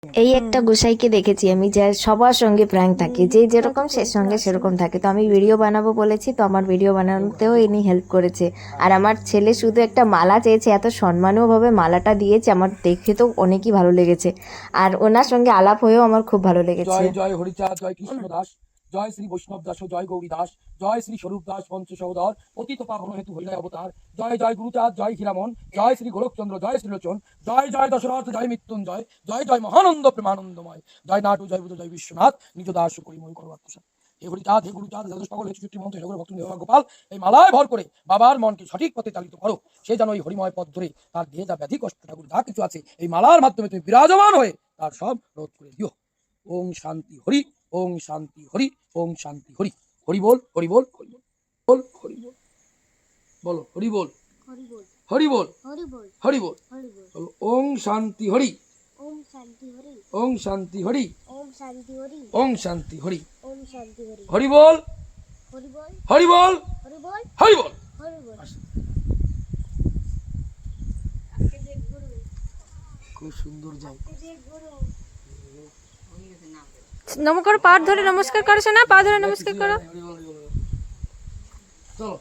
এই একটা গোসাইকে দেখেছি আমি, যে সবার সঙ্গে প্র্যাঙ্ক থাকে, যে যেরকম সে সঙ্গে সেরকম থাকে। তো আমি ভিডিও বানাবো বলেছি, তো আমার ভিডিও বানানোতেও ইনি হেল্প করেছে। আর আমার ছেলে শুধু একটা মালা চেয়েছে, এত সম্মানীয়ভাবে মালাটা দিয়েছে, আমার দেখে তো অনেকই ভালো লেগেছে। আর ওনার সঙ্গে আলাপ হয়েও আমার খুব ভালো লেগেছে। জয় জয় হরিচাঁদ, জয় কৃষ্ণ দাস, জয় শ্রী বৈষ্ণব দাস, জয় গৌরী দাস, জয় শ্রী স্বরূপ দাস পঞ্চ সহোদর, পতিত পাবন হেতু হরিণয় অবতার, জয় জয় গুরুচাঁদ, জয় হীরামন, জয় শ্রী গোরখচন্দ্র, জয় শ্রীলোচন, জয় জয় দশরথ, জয় মৃত্যুঞ্জয়, জয় জয় মহানন্দ প্রেমানন্দময়, জয় নাটু, জয় বুধ, জয় বিশ্বনাথ, নিজ দাস করিময় করো আত্মসাৎ। হে হরিচাঁদ, হে গুরুচাঁদ, দ্বাদশ পাগল, হে চতুর্থী মন্ত্র, হে ভক্ত গোপাল, এই মালায় ভর করে বাবার মনকে সঠিক পথে চালিত করো। সে যেন এই হরিময় পথ ধরে তার দেহে যা ব্যাধি কষ্ট ঠাকুর যা কিছু আছে এই মালার মাধ্যমে তুমি বিরাজমান হয়ে তার সব রোধ করে দিও। ওম শান্তি হরি, ওম শান্তি হরি, ওম শান্তি হরি। হরি বল, হরি বল, হরি বল, বল হরি বল, বলো হরি বল, হরি বল, হরি বল, বলো ওম শান্তি হরি, ওম শান্তি হরি, ওম শান্তি হরি, ওম শান্তি হরি, ওম শান্তি হরি, ওম শান্তি হরি। হরি বল, হরি বল, হরি বল, হরি বল, হরি বল। হরি বল। খুব সুন্দর যাও। নমস্কার, পা ধরে নমস্কার করছো না, পা ধরে নমস্কার করো। চলো।